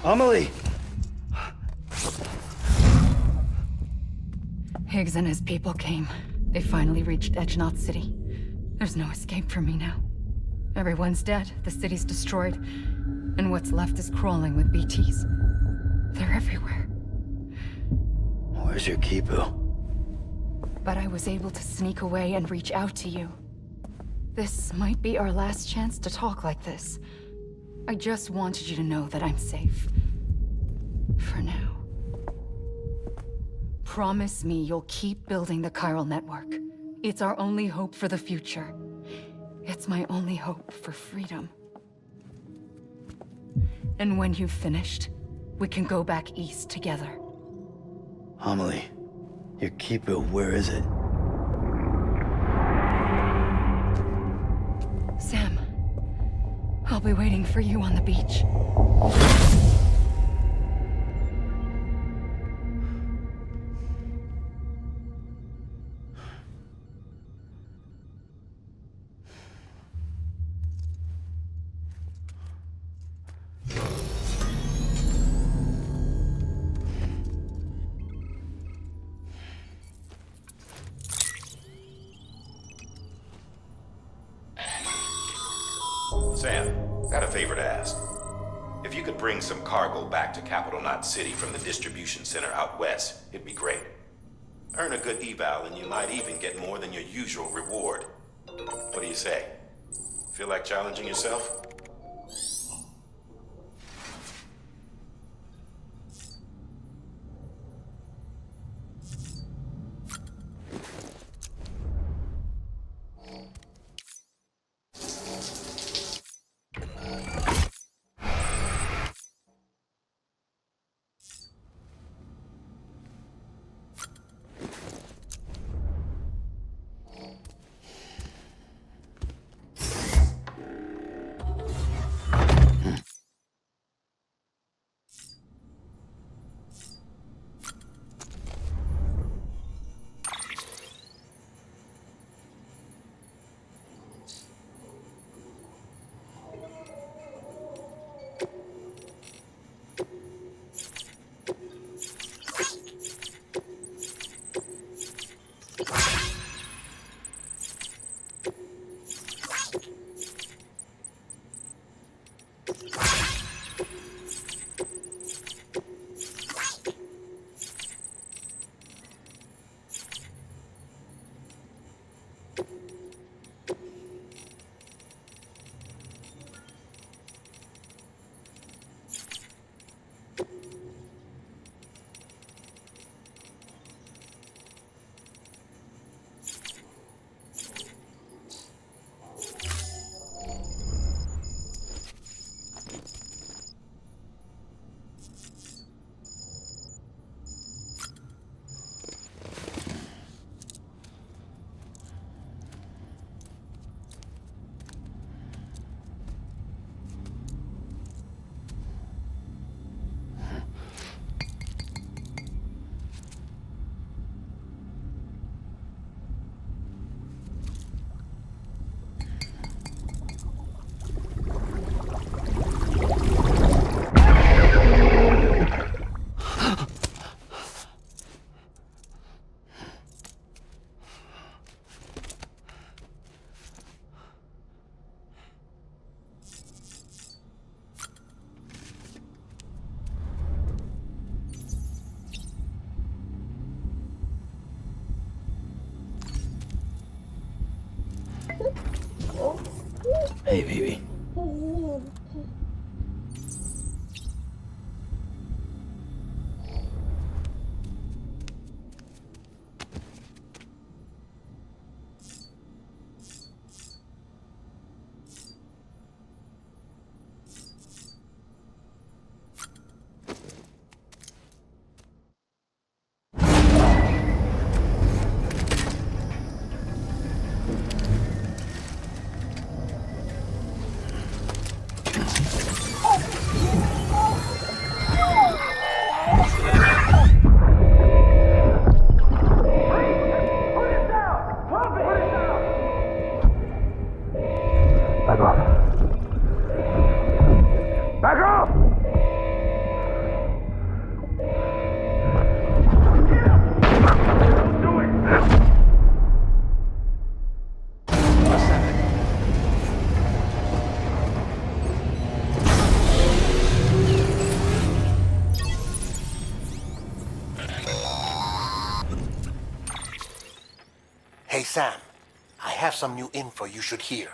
Amelie! Higgs and his people came. They finally reached Edgenaught City. There's no escape for me now. Everyone's dead, the city's destroyed, and what's left is crawling with BTs. They're everywhere. Where's your Kipu? But I was able to sneak away and reach out to you. This might be our last chance to talk like this. I just wanted you to know that I'm safe. For now. Promise me you'll keep building the chiral network. It's our only hope for the future. It's my only hope for freedom. And when you've finished, we can go back east together. Amelie, your Kipu, where is it? Sam, I'll be waiting for you on the beach. Sam, got a favor to ask. If you could bring some cargo back to Capital Knot City from the distribution center out west, it'd be great. Earn a good eval and you might even get more than your usual reward. What do you say? Feel like challenging yourself? Hey, baby. Sam, I have some new info you should hear.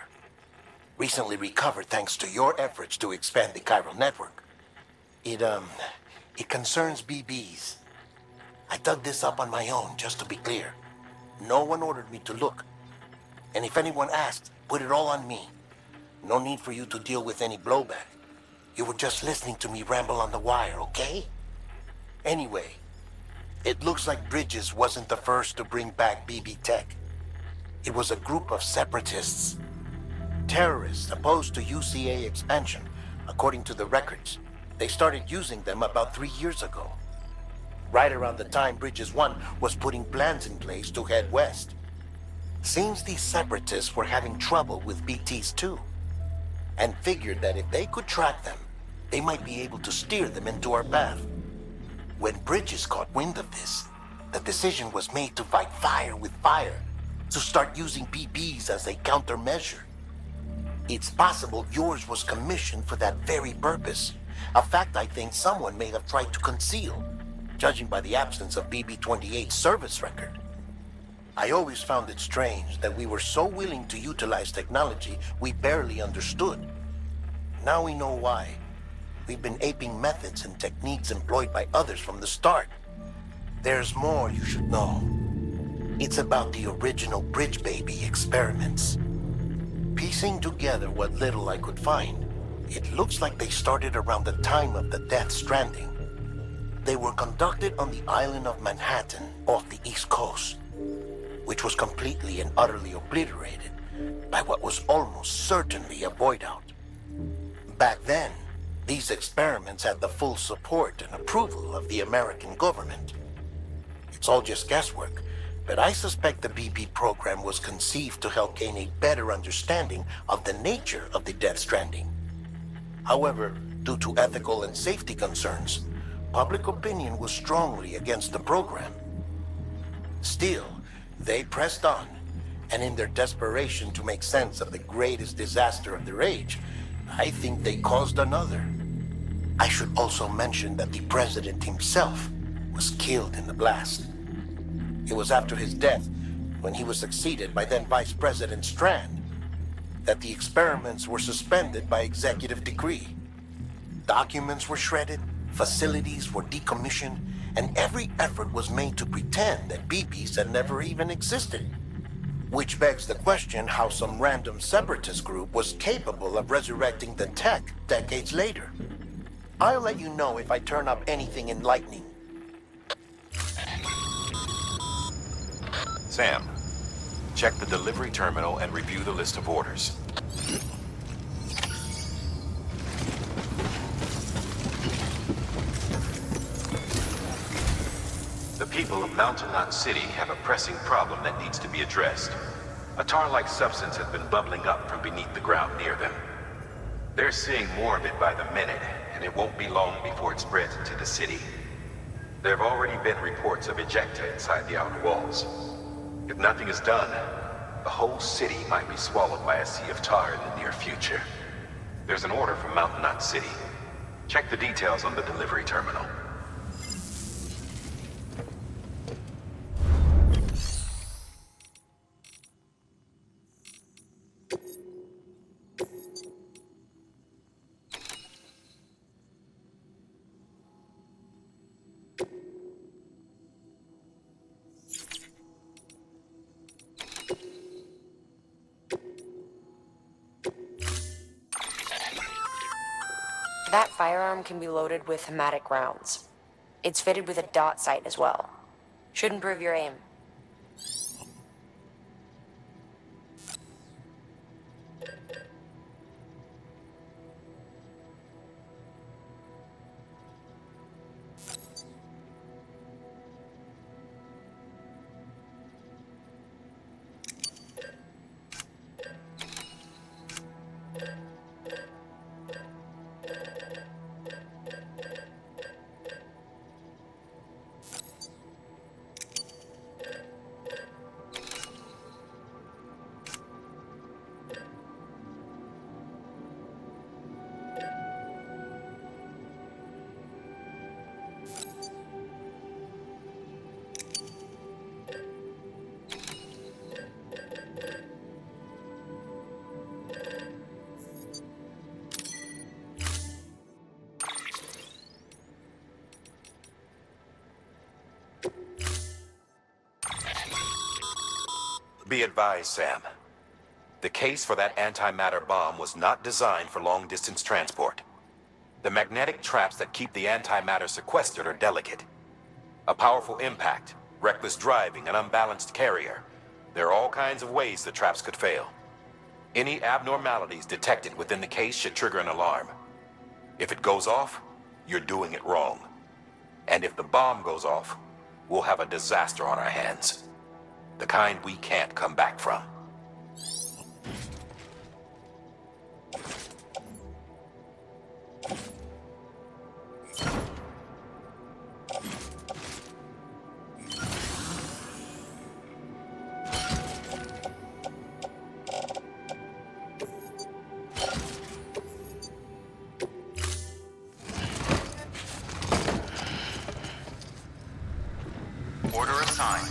Recently recovered thanks to your efforts to expand the chiral network. It concerns BBs. I dug this up on my own, just to be clear. No one ordered me to look. And if anyone asked, put it all on me. No need for you to deal with any blowback. You were just listening to me ramble on the wire, okay? Anyway, it looks like Bridges wasn't the first to bring back BB tech. It was a group of separatists. Terrorists opposed to UCA expansion, according to the records. They started using them about 3 years ago. Right around the time Bridges 1 was putting plans in place to head west. Seems these separatists were having trouble with BTs too, and figured that if they could track them, they might be able to steer them into our path. When Bridges caught wind of this, the decision was made to fight fire with fire, to start using BBs as a countermeasure. It's possible yours was commissioned for that very purpose, a fact I think someone may have tried to conceal, judging by the absence of BB-28's service record. I always found it strange that we were so willing to utilize technology we barely understood. Now we know why. We've been aping methods and techniques employed by others from the start. There's more you should know. It's about the original Bridge Baby experiments. Piecing together what little I could find, it looks like they started around the time of the Death Stranding. They were conducted on the island of Manhattan off the East Coast, which was completely and utterly obliterated by what was almost certainly a void out. Back then, these experiments had the full support and approval of the American government. It's all just guesswork, but I suspect the BB program was conceived to help gain a better understanding of the nature of the Death Stranding. However, due to ethical and safety concerns, public opinion was strongly against the program. Still, they pressed on, and in their desperation to make sense of the greatest disaster of their age, I think they caused another. I should also mention that the president himself was killed in the blast. It was after his death, when he was succeeded by then Vice President Strand, that the experiments were suspended by executive decree. Documents were shredded, facilities were decommissioned, and every effort was made to pretend that BBs had never even existed. Which begs the question how some random separatist group was capable of resurrecting the tech decades later. I'll let you know if I turn up anything enlightening. Sam, check the delivery terminal and review the list of orders. The people of Mountain Knot City have a pressing problem that needs to be addressed. A tar-like substance has been bubbling up from beneath the ground near them. They're seeing more of it by the minute, and it won't be long before it spreads into the city. There have already been reports of ejecta inside the outer walls. If nothing is done, the whole city might be swallowed by a sea of tar in the near future. There's an order from Mountain Knot City. Check the details on the delivery terminal. That firearm can be loaded with hematic rounds. It's fitted with a dot sight as well. Should improve your aim. Be advised, Sam. The case for that antimatter bomb was not designed for long-distance transport. The magnetic traps that keep the antimatter sequestered are delicate. A powerful impact, reckless driving, an unbalanced carrier. There are all kinds of ways the traps could fail. Any abnormalities detected within the case should trigger an alarm. If it goes off, you're doing it wrong. And if the bomb goes off, we'll have a disaster on our hands. The kind we can't come back from. Order assigned.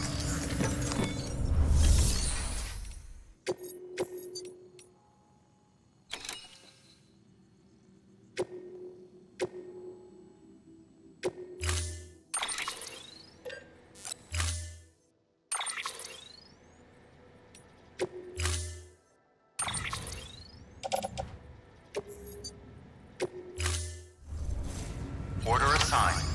Order assigned.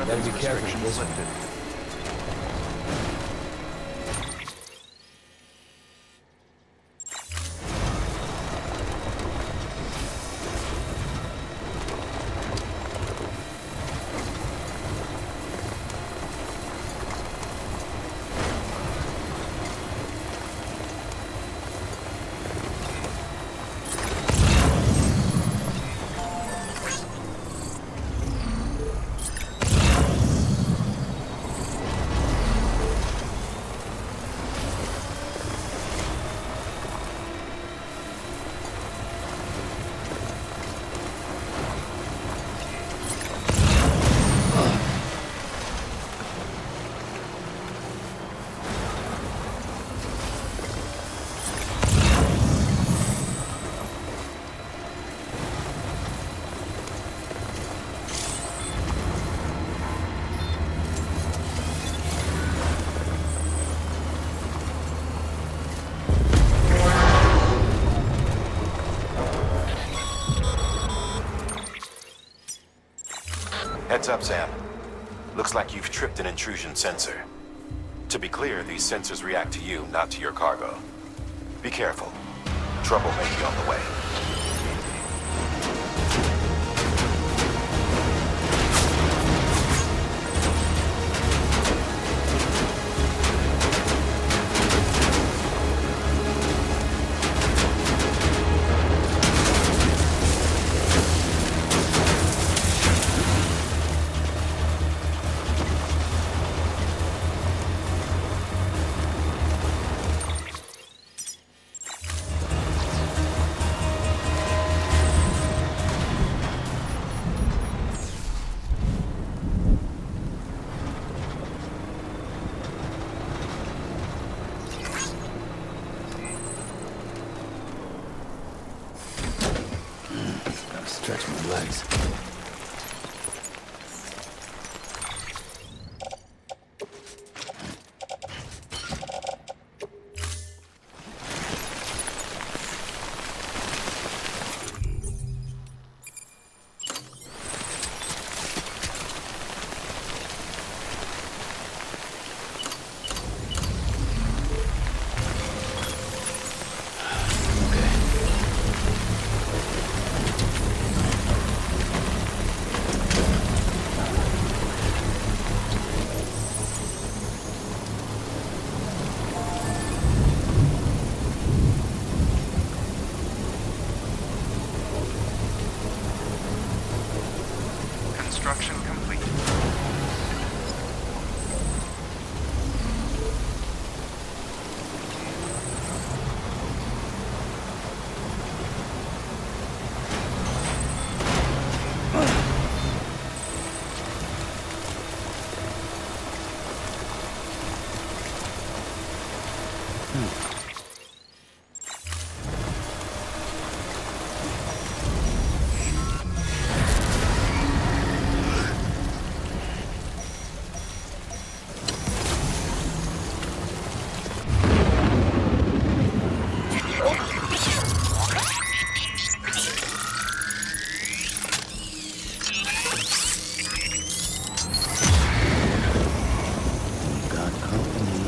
Gotta be careful with this one. What's up, Sam? Looks like you've tripped an intrusion sensor. To be clear, these sensors react to you, not to your cargo. Be careful. Trouble may be on the way. Stretch my legs. Construction complete. Got company.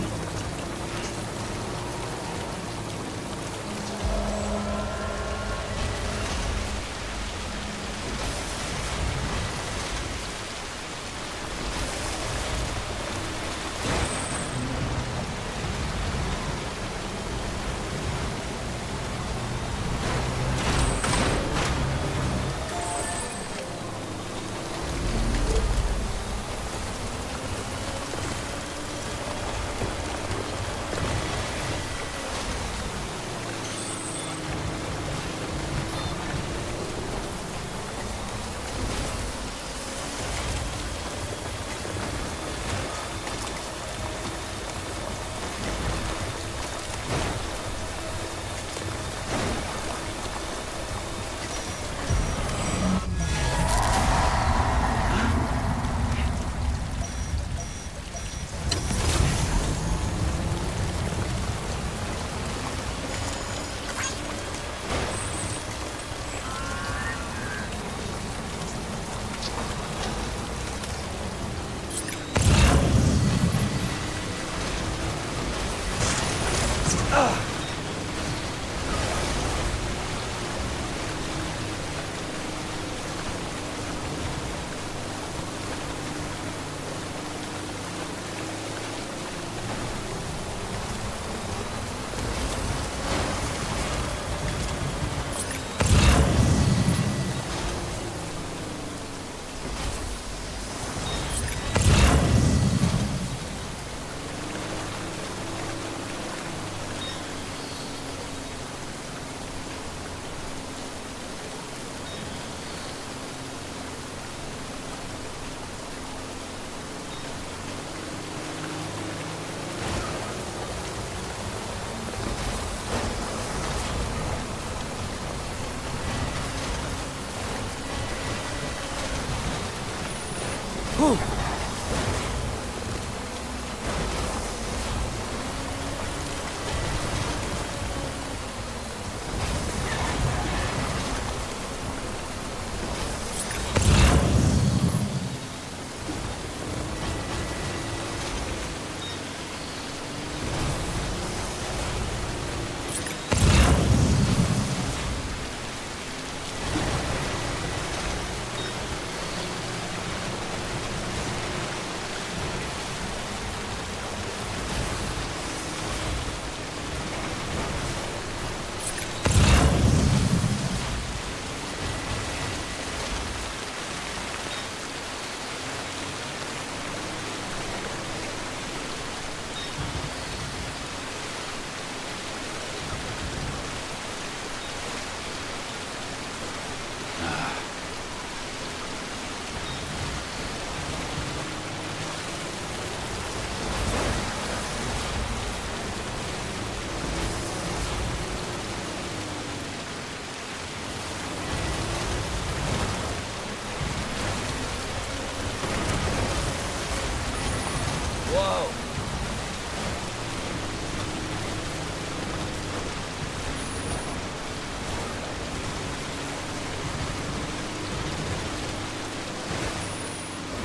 Whoa!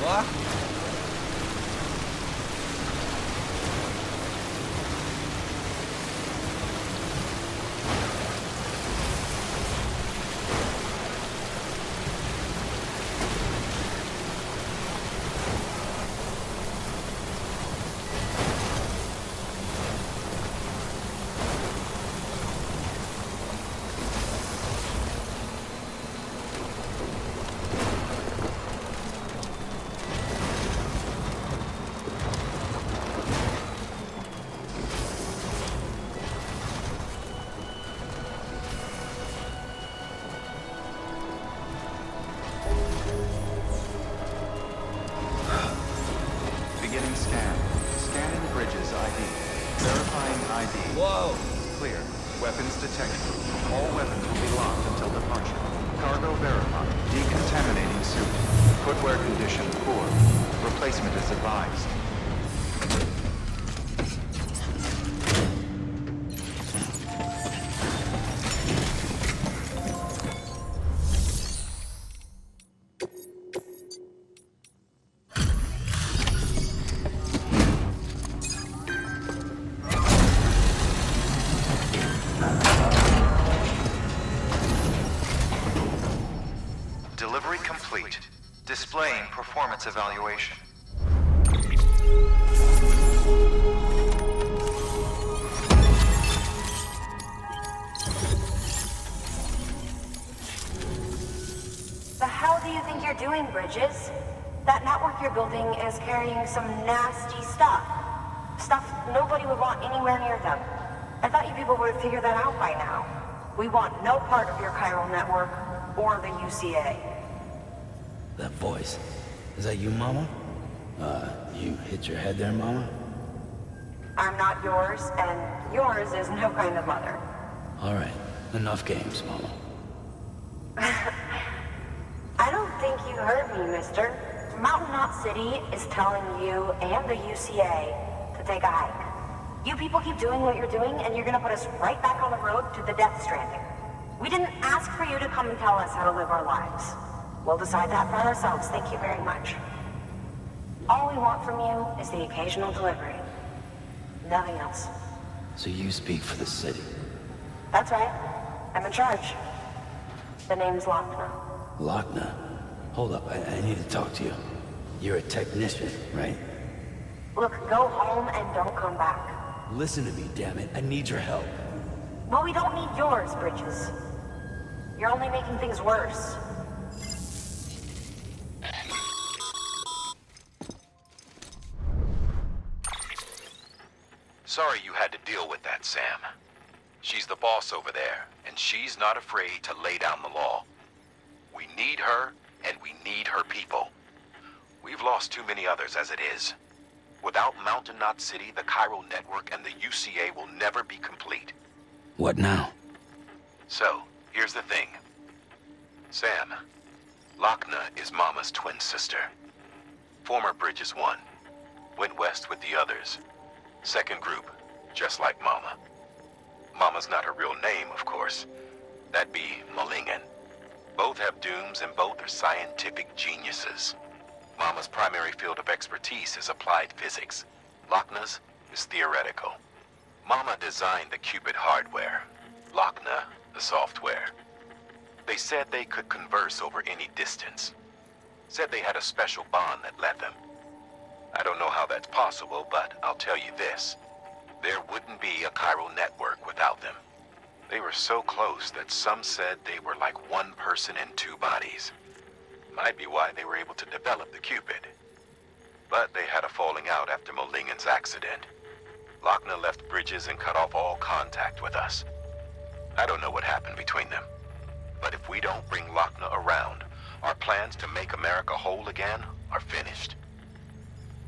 What? Beginning scan. Scanning bridges ID. Verifying ID. Whoa! Clear. Weapons detected. All weapons will be locked until departure. Cargo verified. Decontaminating suit. Footwear condition poor. Replacement is advised. Delivery complete. Displaying performance evaluation. The hell do you think you're doing, Bridges? That network you're building is carrying some nasty stuff. Stuff nobody would want anywhere near them. I thought you people would have figured that out by now. We want no part of your chiral network or the UCA. That voice. Is that you, Mama? You hit your head there, Mama? I'm not yours, and yours is no kind of mother. Alright, enough games, Mama. I don't think you heard me, mister. Mountain Knot City is telling you and the UCA to take a hike. You people keep doing what you're doing, and you're gonna put us right back on the road to the death stranding. We didn't ask for you to come and tell us how to live our lives. We'll decide that for ourselves, thank you very much. All we want from you is the occasional delivery. Nothing else. So you speak for the city. That's right. I'm in charge. The name's Lockne. Lockne? Hold up, I need to talk to you. You're a technician, right? Look, go home and don't come back. Listen to me, damn it. I need your help. Well, we don't need yours, Bridges. You're only making things worse. Sorry you had to deal with that, Sam. She's the boss over there, and she's not afraid to lay down the law. We need her, and we need her people. We've lost too many others as it is. Without Mountain Knot City, the chiral network and the UCA will never be complete. What now? So, here's the thing. Sam, Lockne is Mama's twin sister. Former Bridges 1. Went west with the others. Second group, just like Mama. Mama's not her real name, of course. That'd be Malingen. Both have dooms and both are scientific geniuses. Mama's primary field of expertise is applied physics. Lockne's is theoretical. Mama designed the Cupid hardware. Lockne, the software. They said they could converse over any distance. Said they had a special bond that led them. I don't know how that's possible, but I'll tell you this. There wouldn't be a chiral network without them. They were so close that some said they were like one person in two bodies. Might be why they were able to develop the Cupid. But they had a falling out after Malingen's accident. Lockne left Bridges and cut off all contact with us. I don't know what happened between them. But if we don't bring Lockne around, our plans to make America whole again are finished.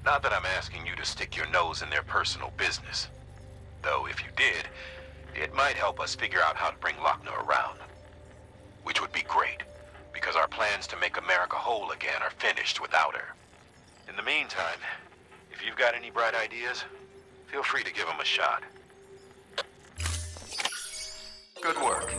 Not that I'm asking you to stick your nose in their personal business. Though if you did, it might help us figure out how to bring Lockne around. Which would be great, because our plans to make America whole again are finished without her. In the meantime, if you've got any bright ideas? Feel free to give them a shot. Good work.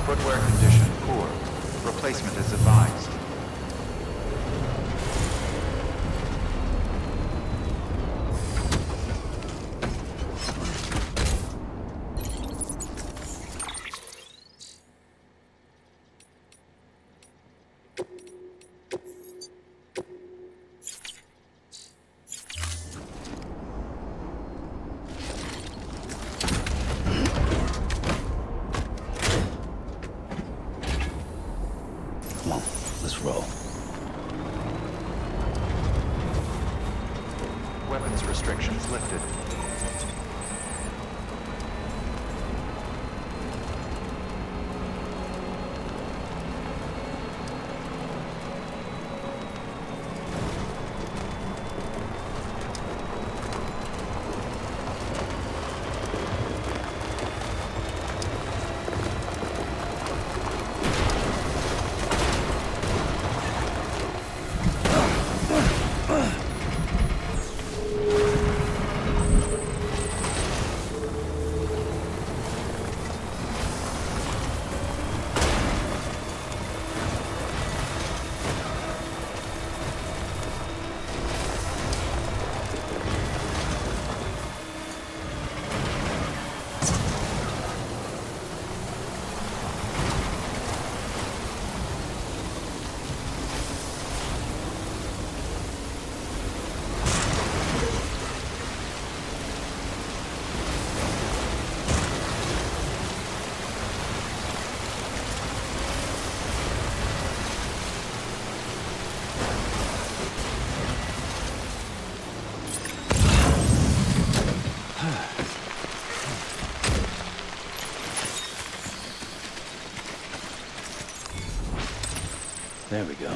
Footwear condition poor. Replacement is advised. Come on, let's roll. Weapons restrictions lifted. There we go.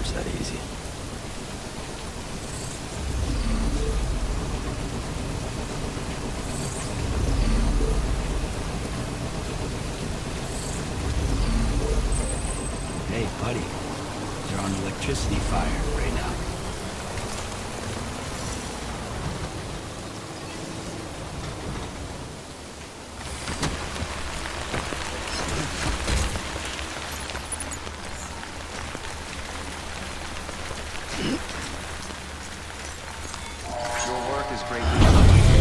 works that easy. Hey, buddy. They're on electricity fire right now. Your work is greatly appreciated.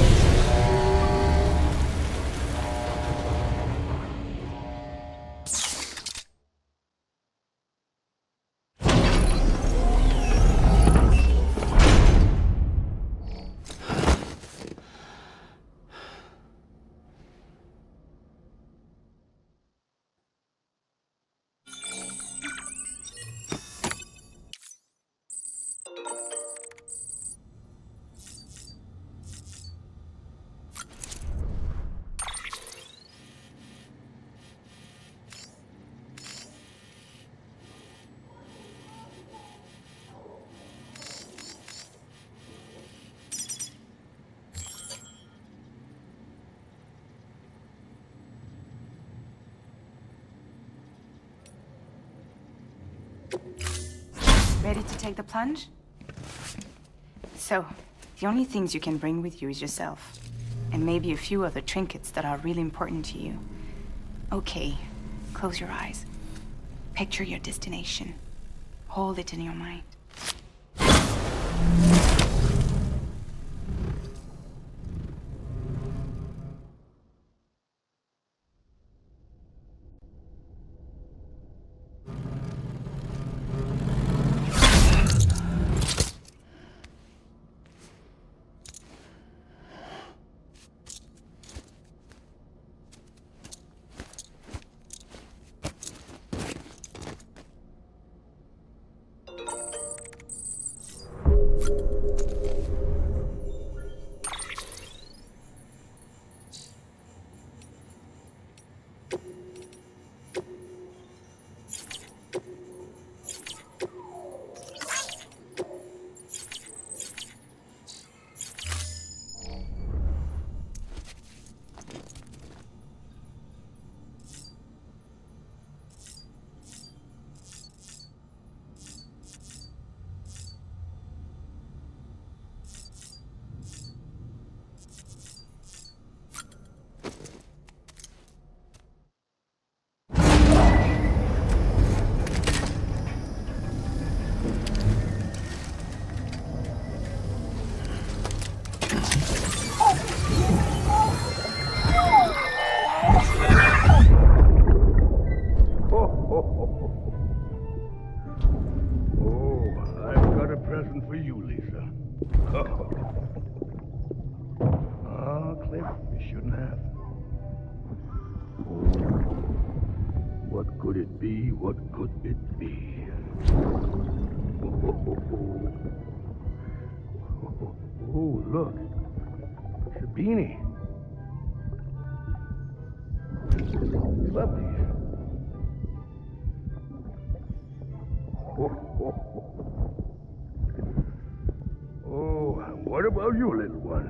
Ready to take the plunge? So, the only things you can bring with you is yourself. And maybe a few other trinkets that are really important to you. Okay, close your eyes. Picture your destination. Hold it in your mind. For you, Lisa. Cliff, you shouldn't have. What could it be? What could it be? Oh, look. It's a beanie. You love these. Oh, what about you, little one?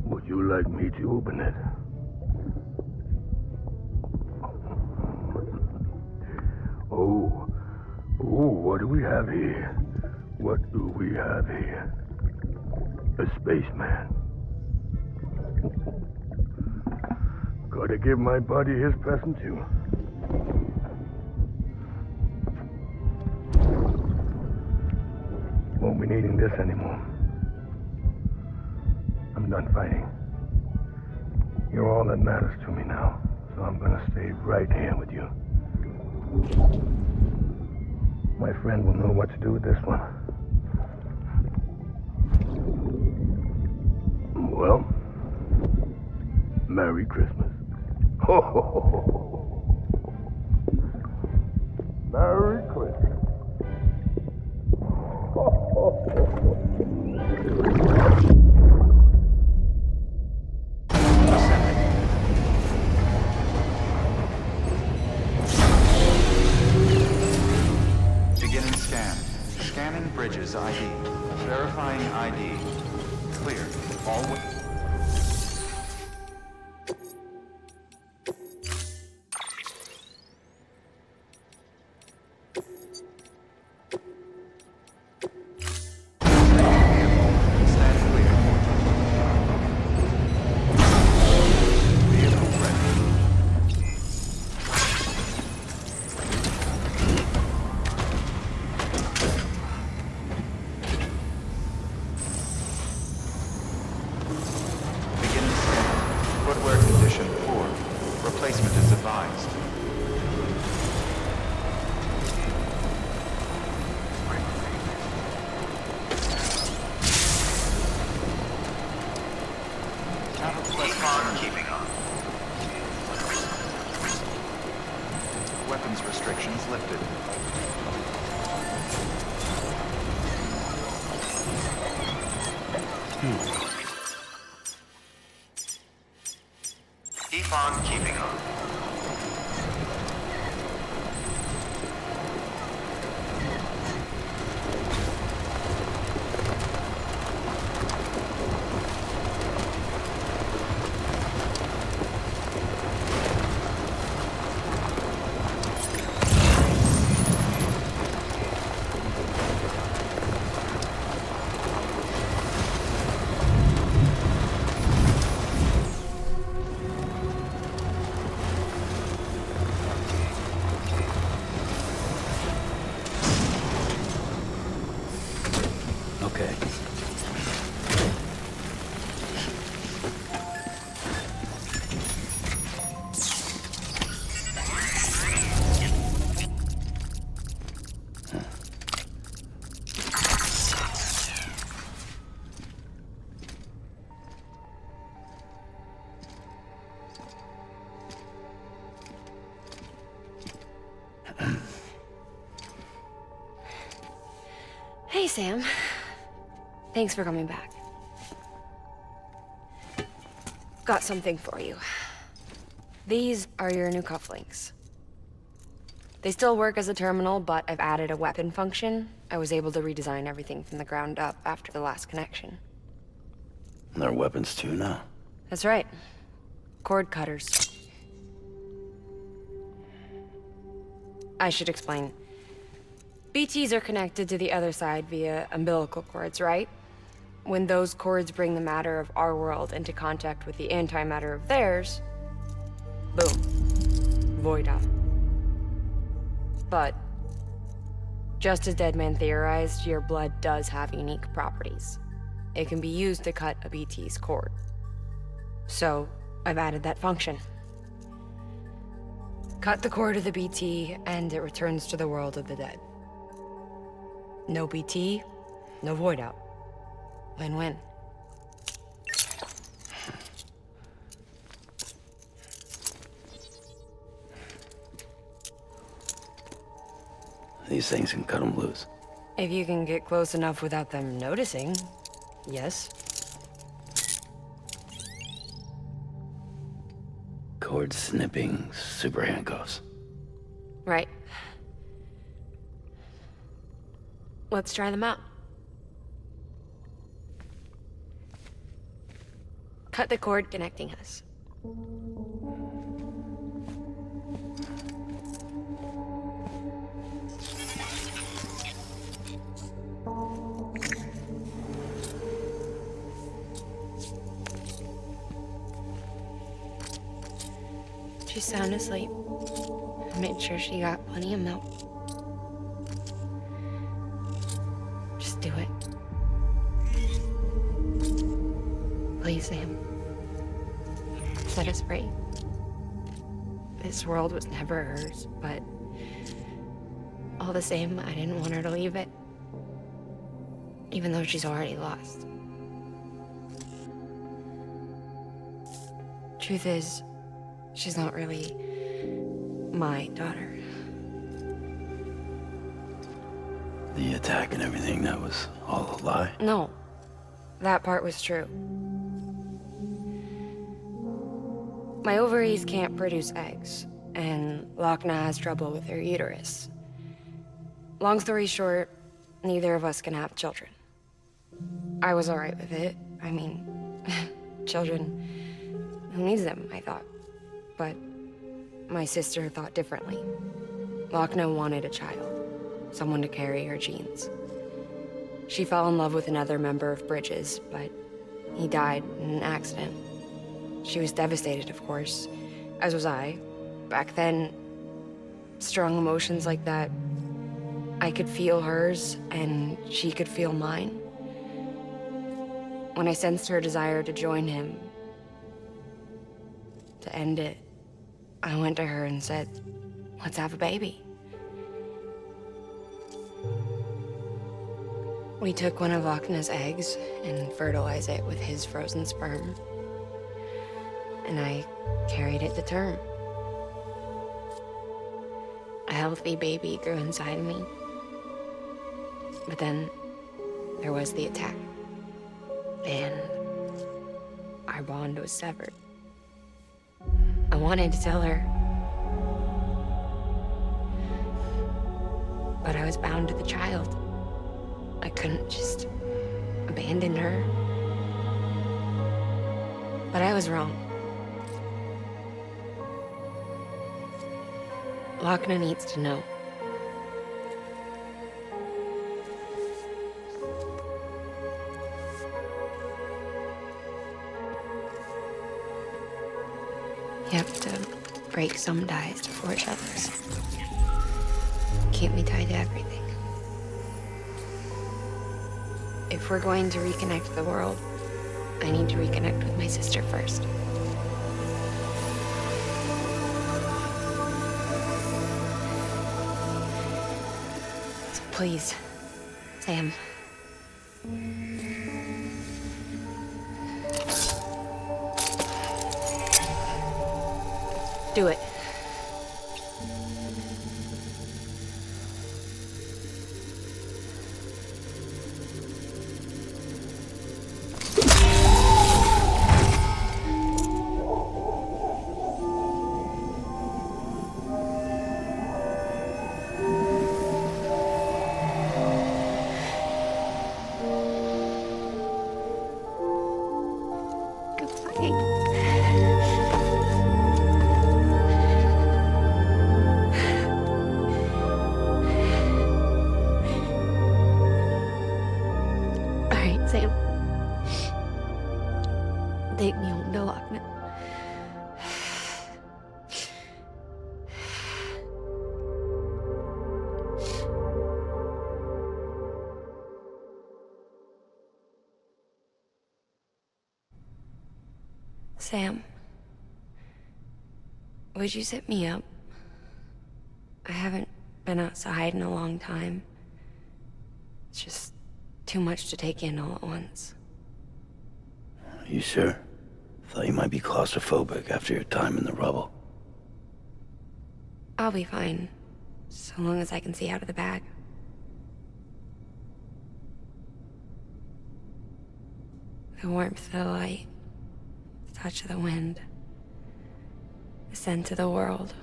Would you like me to open it? Oh, what do we have here? What do we have here? A spaceman. Gotta give my buddy his present too. Won't be needing this anymore. I'm done fighting. You're all that matters to me now, so I'm gonna stay right here with you. My friend will know what to do with this one. Well, Merry Christmas. Ho, ho, ho, ho. Merry Christmas. Ho, ho, ho, ho. Bridges ID. Verifying ID. Clear. All stand clear. Vehicle ready. Begin scan. Footwear condition poor. Replacement is advised. Keep on keeping on. Weapons restrictions lifted. Keep on keeping on. Okay. Hey, Sam. Thanks for coming back. Got something for you. These are your new cufflinks. They still work as a terminal, but I've added a weapon function. I was able to redesign everything from the ground up after the last connection. They're weapons too now. That's right. Cord cutters. I should explain. BTs are connected to the other side via umbilical cords, right? When those cords bring the matter of our world into contact with the antimatter of theirs, boom, void out. But, just as Deadman theorized, your blood does have unique properties. It can be used to cut a BT's cord. So, I've added that function. Cut the cord of the BT, and it returns to the world of the dead. No BT, no void out. Win-win. These things can cut them loose. If you can get close enough without them noticing, yes. Cord snipping super handcuffs. Right. Let's try them out. Cut the cord connecting us. She's sound asleep. I made sure she got plenty of milk. Just do it. Please, Sam. Set us free. This world was never hers, but all the same, I didn't want her to leave it. Even though she's already lost. Truth is, she's not really my daughter. The attack and everything, that was all a lie? No, that part was true. My ovaries can't produce eggs, and Lockne has trouble with her uterus. Long story short, neither of us can have children. I was alright with it. I mean, children, who needs them, I thought. But my sister thought differently. Lockne wanted a child, someone to carry her genes. She fell in love with another member of Bridges, but he died in an accident. She was devastated, of course, as was I. Back then, strong emotions like that, I could feel hers, and she could feel mine. When I sensed her desire to join him, to end it, I went to her and said, let's have a baby. We took one of Lockne's eggs and fertilized it with his frozen sperm. And I carried it to term. A healthy baby grew inside of me. But then there was the attack. And our bond was severed. I wanted to tell her, but I was bound to the child. I couldn't just abandon her. But I was wrong. Lockne needs to know. You have to break some ties to forge others. Keep me tied to everything. If we're going to reconnect the world, I need to reconnect with my sister first. So please, Sam. Do it. Take me home to Lockne. Sam, would you sit me up? I haven't been outside in a long time. It's just too much to take in all at once. You sure? Thought you might be claustrophobic after your time in the rubble. I'll be fine, so long as I can see out of the bag. The warmth of the light, the touch of the wind, the scent of the world.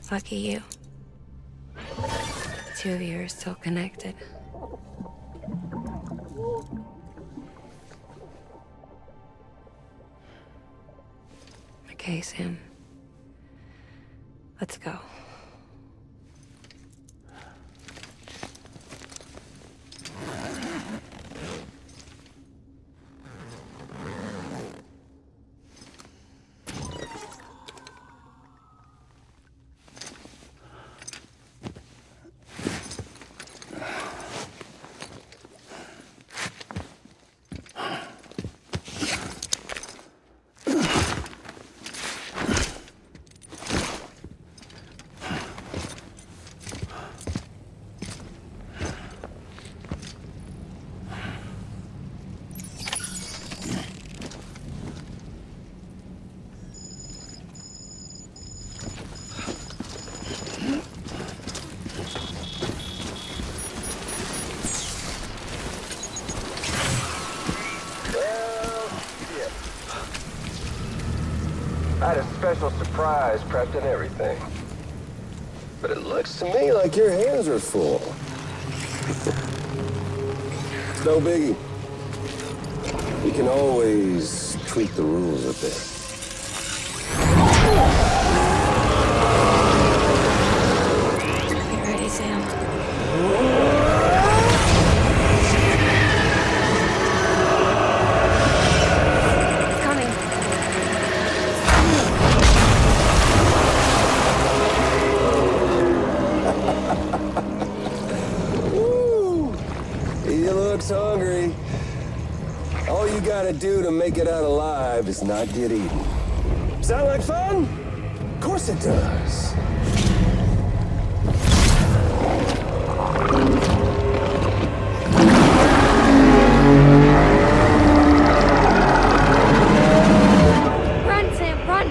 Lucky you. The two of you are still connected. Okay, Sam. Let's go. I had a special surprise prepped and everything. But it looks to me like your hands are full. It's no biggie. We can always tweak the rules a bit. Get ready, Sam. It's coming. Woo! He looks hungry. All you gotta do to make it out alive is not get eaten. Sound like fun? Of course it does. Run, Sam, run!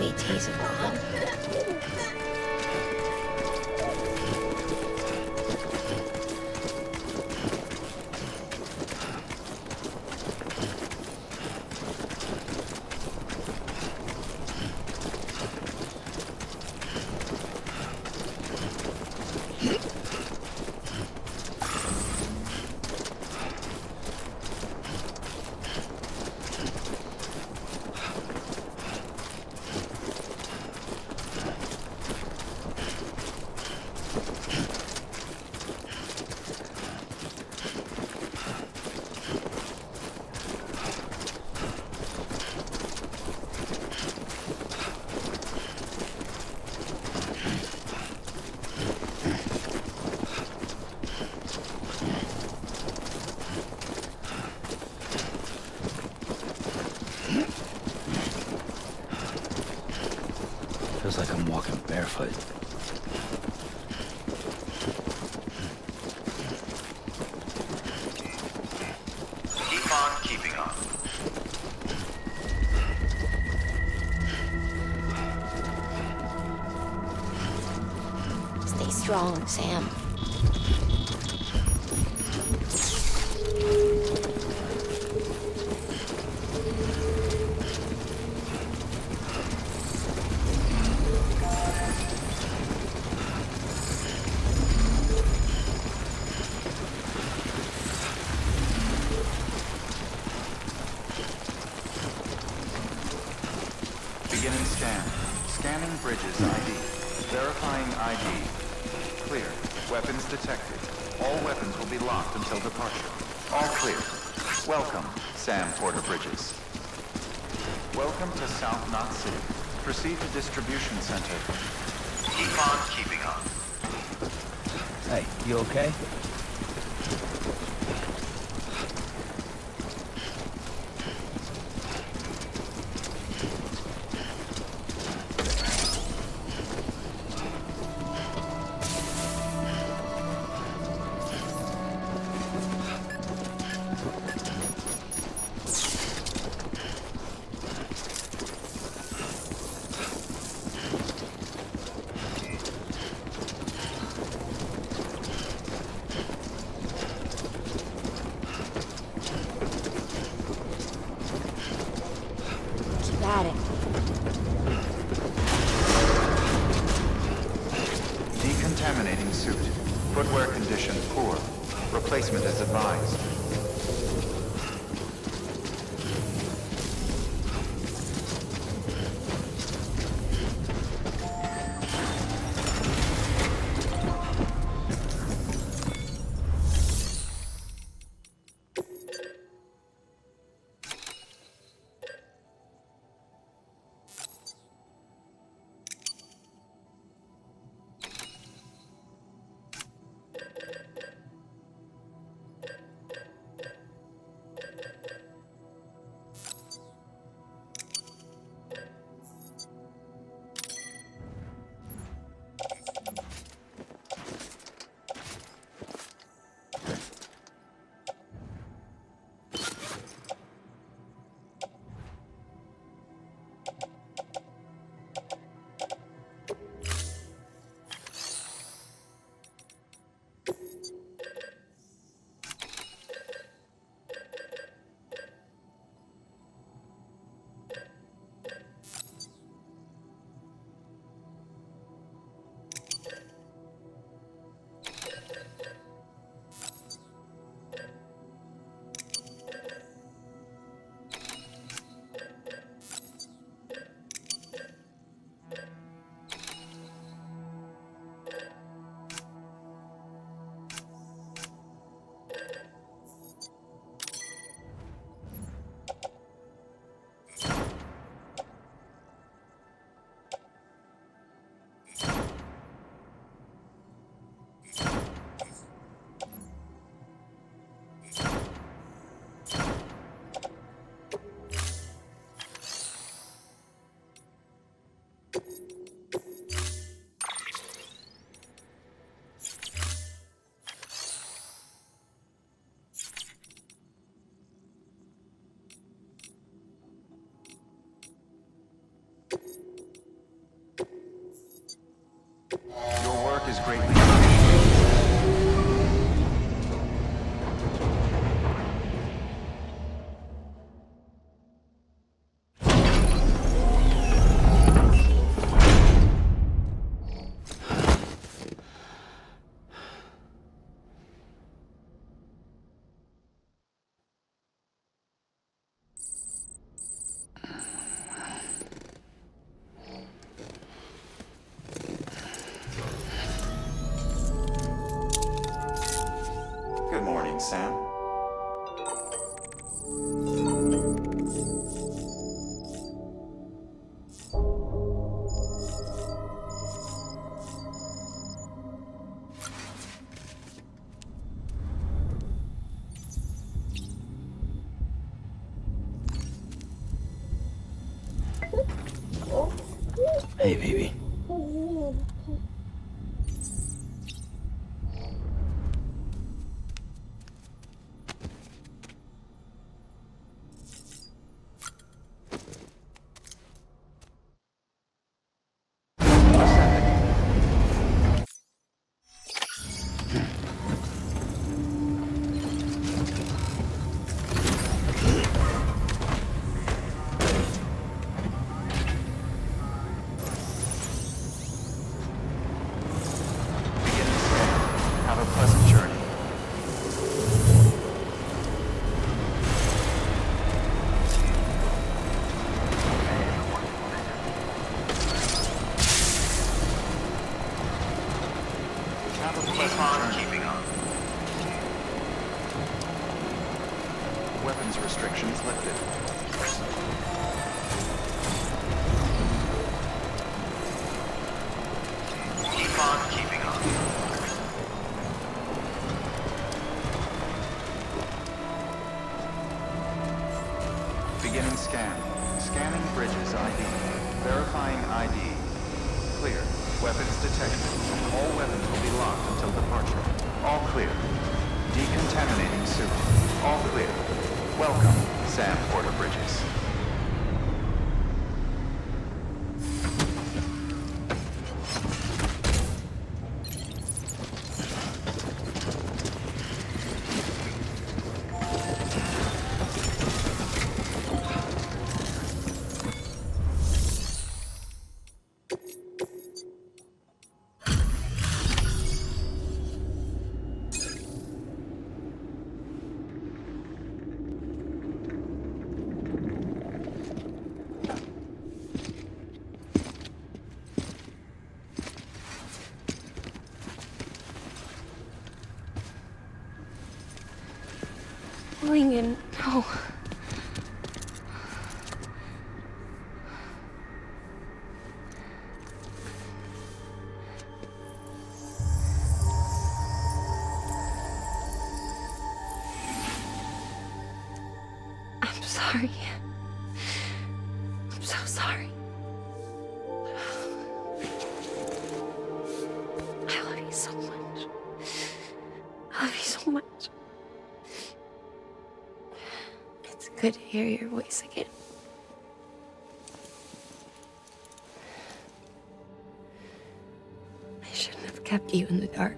BTs have gone. Feels like I'm walking barefoot. Keep on keeping on. Stay strong, Sam. Beginning scan. Scanning bridges ID. Verifying ID. Clear. Weapons detected. All weapons will be locked until departure. All clear. Welcome, Sam Porter Bridges. Welcome to South Knot City. Proceed to distribution center. Keep on keeping on. Hey, you okay? Keep at it. Decontaminating suit. Footwear condition poor. Replacement is advised. is greatly appreciated. Good morning, Sam. Hey, baby. Have a pleasant journey. Have a Keep pleasant on journey. keeping on. Weapons restrictions lifted. Keep on keeping on. Beginning scan. Scanning bridges ID. Verifying ID. Clear. Weapons detected. All weapons will be locked until departure. All clear. Decontaminating suit. All clear. Welcome, Sam Porter Bridges. Lincoln, no. I'm sorry. I'm so sorry. I love you so much. I love you so much. It's good to hear your voice again. I shouldn't have kept you in the dark.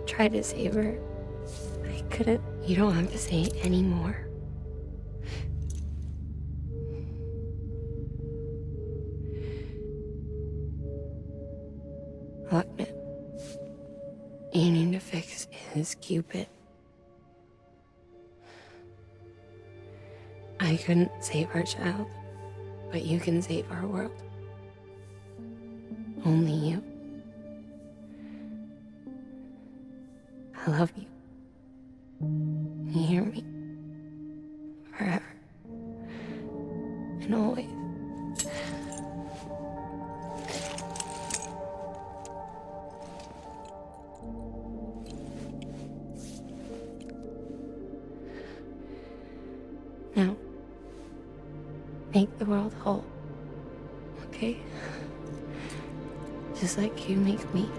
Tried to save her. I couldn't. You don't have to say it anymore. Lockne, you need to fix his Cupid. I couldn't save our child, but you can save our world. Only you. I love you. You hear me? Forever. And always. Now, make the world whole, okay? Just like you make me.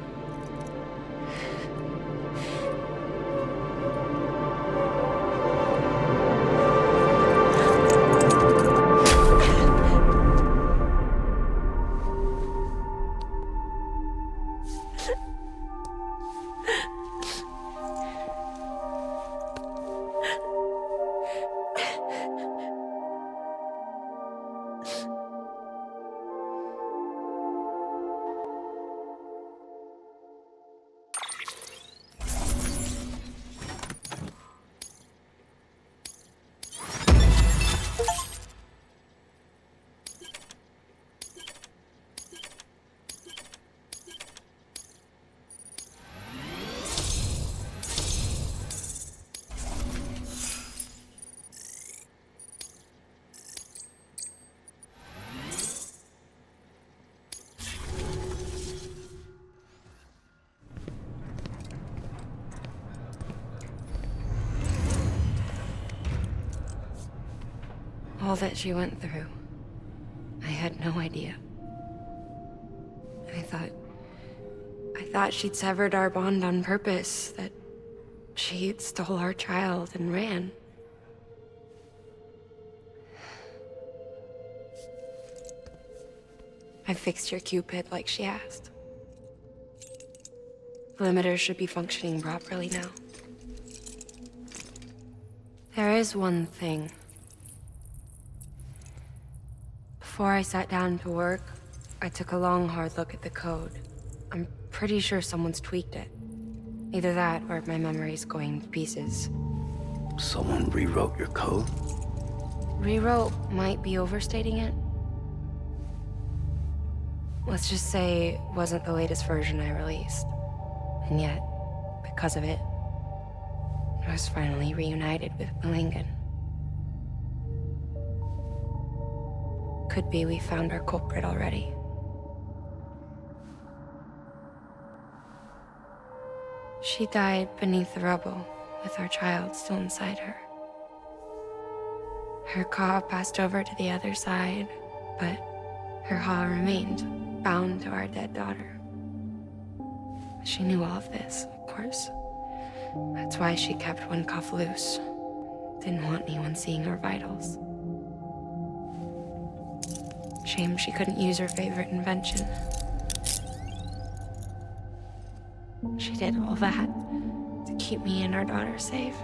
All that she went through. I had no idea. I thought she'd severed our bond on purpose, that she stole our child and ran. I fixed your Cupid like she asked. The limiter should be functioning properly now. There is one thing. Before I sat down to work, I took a long, hard look at the code. I'm pretty sure someone's tweaked it. Either that, or my memory's going to pieces. Someone rewrote your code? Rewrote might be overstating it. Let's just say it wasn't the latest version I released. And yet, because of it, I was finally reunited with Malingen. Could be we found our culprit already. She died beneath the rubble, with our child still inside her. Her Ka passed over to the other side, but her Ha remained, bound to our dead daughter. She knew all of this, of course. That's why she kept one cuff loose. Didn't want anyone seeing her vitals. Shame she couldn't use her favorite invention. She did all that to keep me and our daughter safe.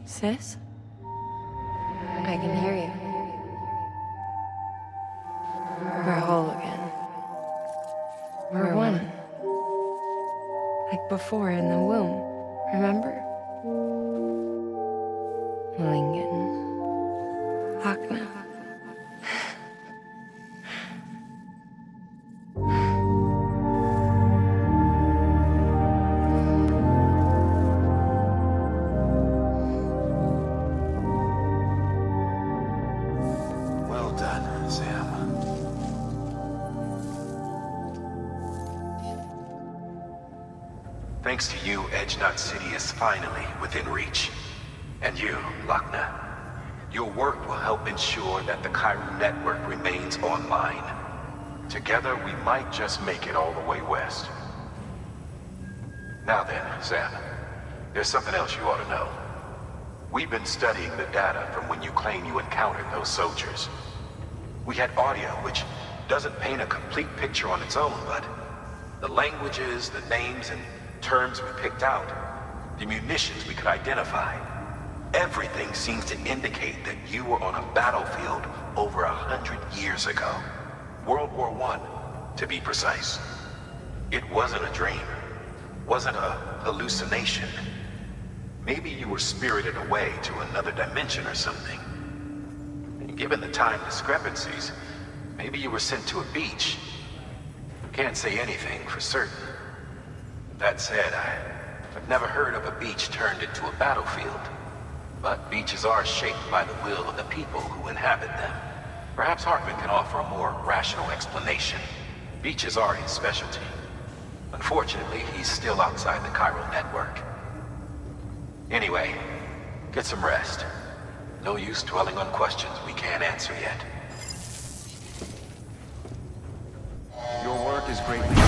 Sis? I can hear you. We're whole again. We're one. Like before in the womb, remember? Malingen. Lockne. Thanks to you, Edgenot City is finally within reach. And you, Lockne, your work will help ensure that the chiral network remains online. Together, we might just make it all the way west. Now then, Sam, there's something else you ought to know. We've been studying the data from when you claim you encountered those soldiers. We had audio, which doesn't paint a complete picture on its own, but the languages, the names, and terms we picked out, the munitions we could identify, everything seems to indicate that you were on a battlefield over 100 years ago. World War I, to be precise. It wasn't a dream. Wasn't a hallucination. Maybe you were spirited away to another dimension or something. And given the time discrepancies, maybe you were sent to a beach. Can't say anything for certain. That said, I've never heard of a beach turned into a battlefield. But beaches are shaped by the will of the people who inhabit them. Perhaps Hartman can offer a more rational explanation. Beaches are his specialty. Unfortunately, he's still outside the chiral network. Anyway, get some rest. No use dwelling on questions we can't answer yet. greatly